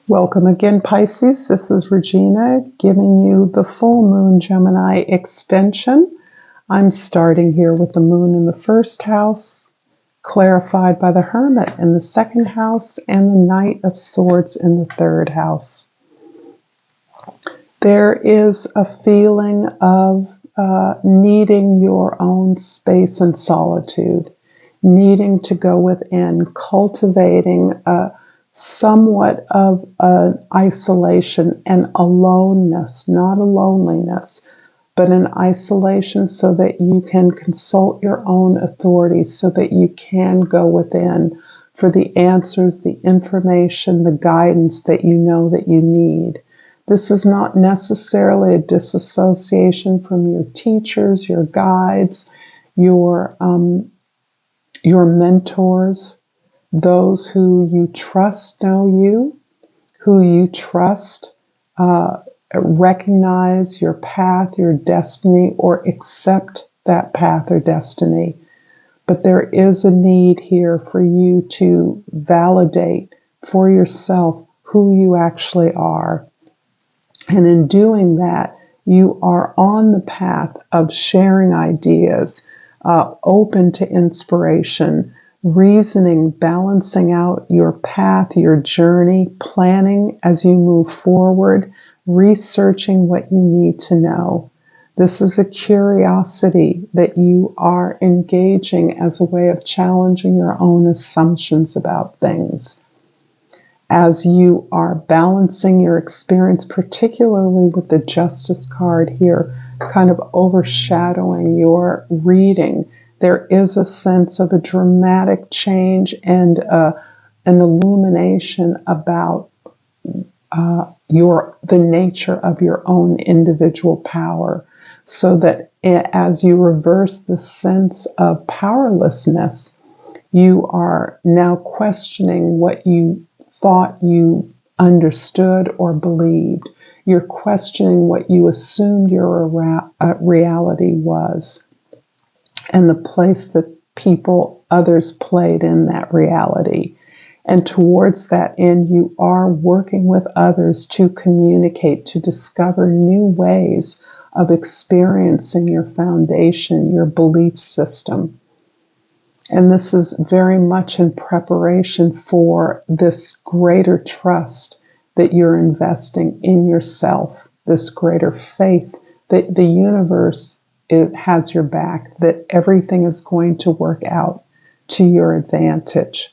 Welcome again, Pisces. This is Regina giving you the full moon Gemini extension. I'm starting here with the moon in the first house, clarified by the Hermit in the second house, and the Knight of Swords in the third house. There is a feeling of needing your own space and solitude, needing to go within, cultivating somewhat of an isolation and aloneness, not a loneliness, but an isolation so that you can consult your own authorities, so that you can go within for the answers, the information, the guidance that you know that you need. This is not necessarily a disassociation from your teachers, your guides, your mentors, those who you trust know you, who you trust recognize your path, your destiny, or accept that path or destiny. But there is a need here for you to validate for yourself who you actually are. And in doing that, you are on the path of sharing ideas, open to inspiration, reasoning, balancing out your path, your journey, planning as you move forward, researching what you need to know. This is a curiosity that you are engaging as a way of challenging your own assumptions about things. As you are balancing your experience, particularly with the Justice card here, kind of overshadowing your reading, there is a sense of a dramatic change and an illumination about the nature of your own individual power, so that as you reverse the sense of powerlessness, you are now questioning what you thought you understood or believed. You're questioning what you assumed your reality was, and the place that others played in that reality. And towards that end, you are working with others to communicate, to discover new ways of experiencing your foundation, your belief system. And this is very much in preparation for this greater trust that you're investing in yourself, this greater faith that the universe has your back, that everything is going to work out to your advantage.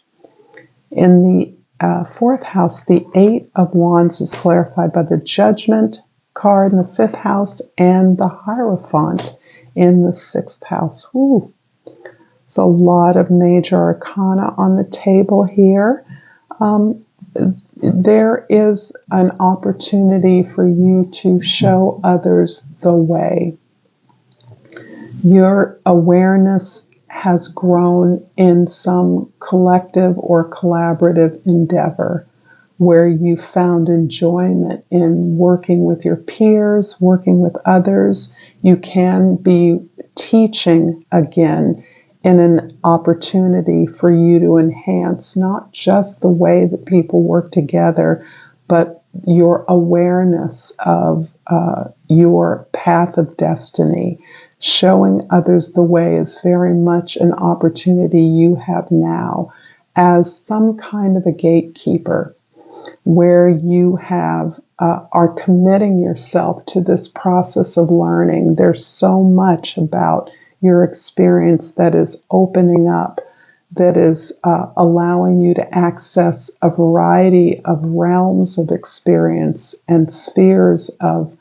In the fourth house, the Eight of Wands is clarified by the Judgment card in the fifth house and the Hierophant in the sixth house. Ooh. It's a lot of major arcana on the table here. There is an opportunity for you to show others the way. Your awareness has grown in some collective or collaborative endeavor where you found enjoyment in working with your peers, working with others. You can be teaching again in an opportunity for you to enhance not just the way that people work together, but your awareness of your path of destiny. Showing others the way is very much an opportunity you have now as some kind of a gatekeeper, where you are committing yourself to this process of learning. There's so much about your experience that is opening up, that is allowing you to access a variety of realms of experience and spheres of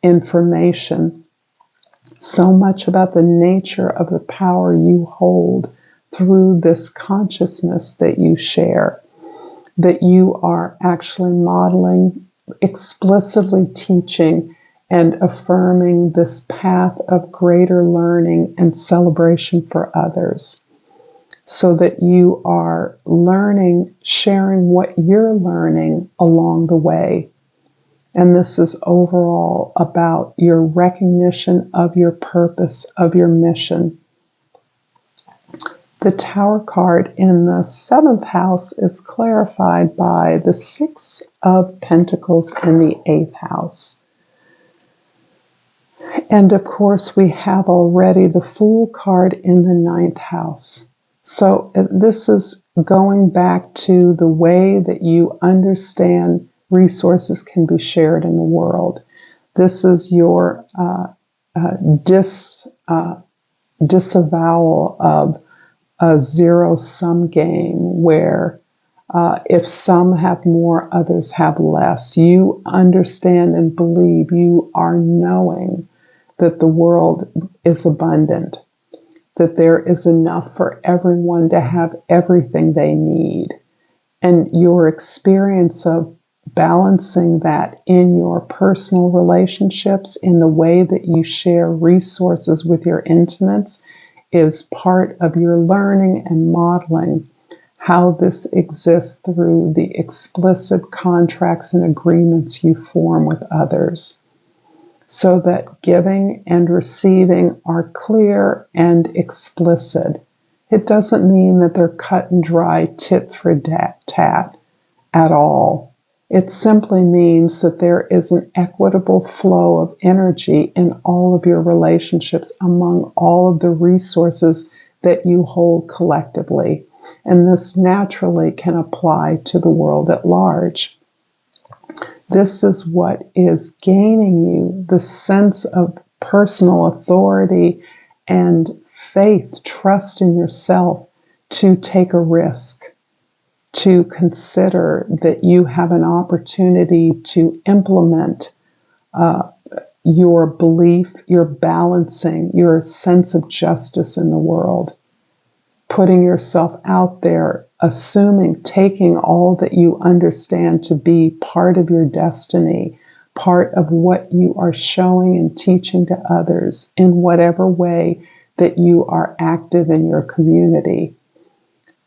information. So much about the nature of the power you hold through this consciousness that you share, that you are actually modeling, explicitly teaching, and affirming this path of greater learning and celebration for others, so that you are learning, sharing what you're learning along the way. And this is overall about your recognition of your purpose, of your mission. The Tower card in the 7th house is clarified by the 6 of Pentacles in the 8th house. And of course, we have already the Fool card in the 9th house. So this is going back to the way that you understand resources can be shared in the world. This is your disavowal of a zero-sum game where if some have more, others have less. You understand and believe, you are knowing that the world is abundant, that there is enough for everyone to have everything they need. And your experience of balancing that in your personal relationships, in the way that you share resources with your intimates, is part of your learning and modeling how this exists through the explicit contracts and agreements you form with others, so that giving and receiving are clear and explicit. It doesn't mean that they're cut and dry, tit for tat at all. It simply means that there is an equitable flow of energy in all of your relationships among all of the resources that you hold collectively. And this naturally can apply to the world at large. This is what is gaining you the sense of personal authority and faith, trust in yourself to take a risk, to consider that you have an opportunity to implement your belief, your balancing, your sense of justice in the world, putting yourself out there, assuming, taking all that you understand to be part of your destiny, part of what you are showing and teaching to others in whatever way that you are active in your community,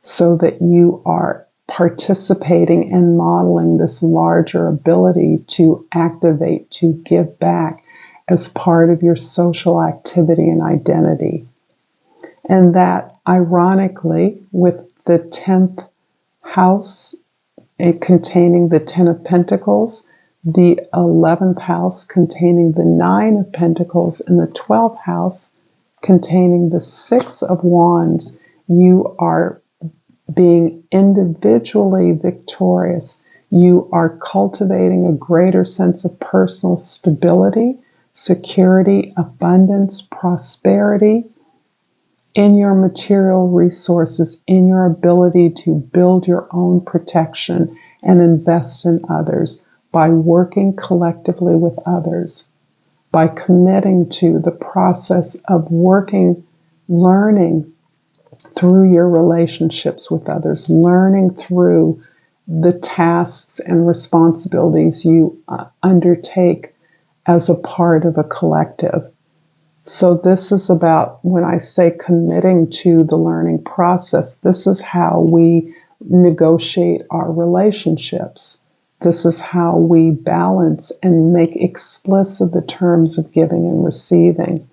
so that you are participating and modeling this larger ability to activate, to give back as part of your social activity and identity. And that, ironically, with the 10th house containing the 10 of Pentacles, the 11th house containing the 9 of Pentacles, and the 12th house containing the 6 of Wands, you are being individually victorious. You are cultivating a greater sense of personal stability, security, abundance, prosperity in your material resources, in your ability to build your own protection and invest in others by working collectively with others, by committing to the process of working, learning through your relationships with others, learning through the tasks and responsibilities you undertake as a part of a collective. So this is about, when I say committing to the learning process, this is how we negotiate our relationships. This is how we balance and make explicit the terms of giving and receiving.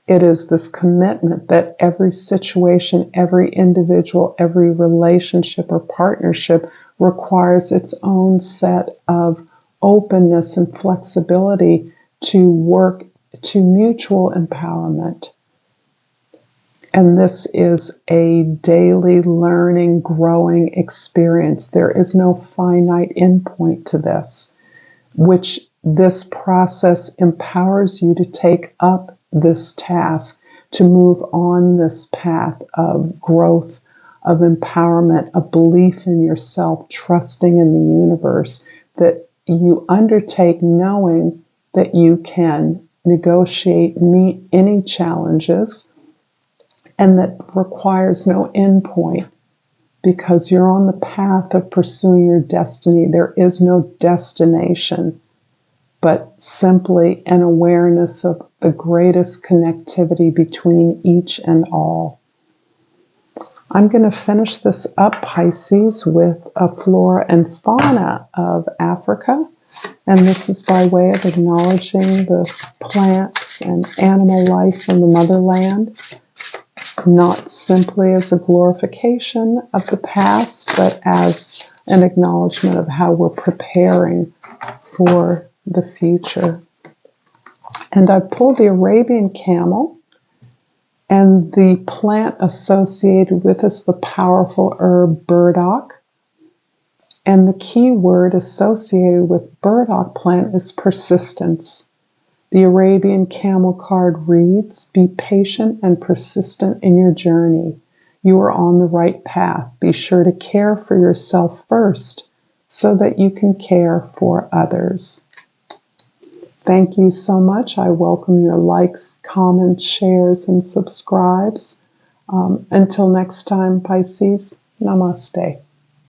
It is this commitment that every situation, every individual, every relationship or partnership requires its own set of openness and flexibility to work to mutual empowerment. And this is a daily learning, growing experience. There is no finite endpoint to this, which this process empowers you to take up this task, to move on this path of growth, of empowerment, of belief in yourself, trusting in the universe, that you undertake knowing that you can negotiate, meet any challenges, and that requires no endpoint, because you're on the path of pursuing your destiny. There is no destination, but simply an awareness of the greatest connectivity between each and all. I'm going to finish this up, Pisces, with a flora and fauna of Africa. And this is by way of acknowledging the plants and animal life from the motherland, not simply as a glorification of the past, but as an acknowledgement of how we're preparing for the future. And I pulled the Arabian camel, and the plant associated with is the powerful herb burdock. And the key word associated with burdock plant is persistence. The Arabian camel card reads, "Be patient and persistent in your journey. You are on the right path. Be sure to care for yourself first so that you can care for others." Thank you so much. I welcome your likes, comments, shares, and subscribes. Until next time, Pisces, namaste.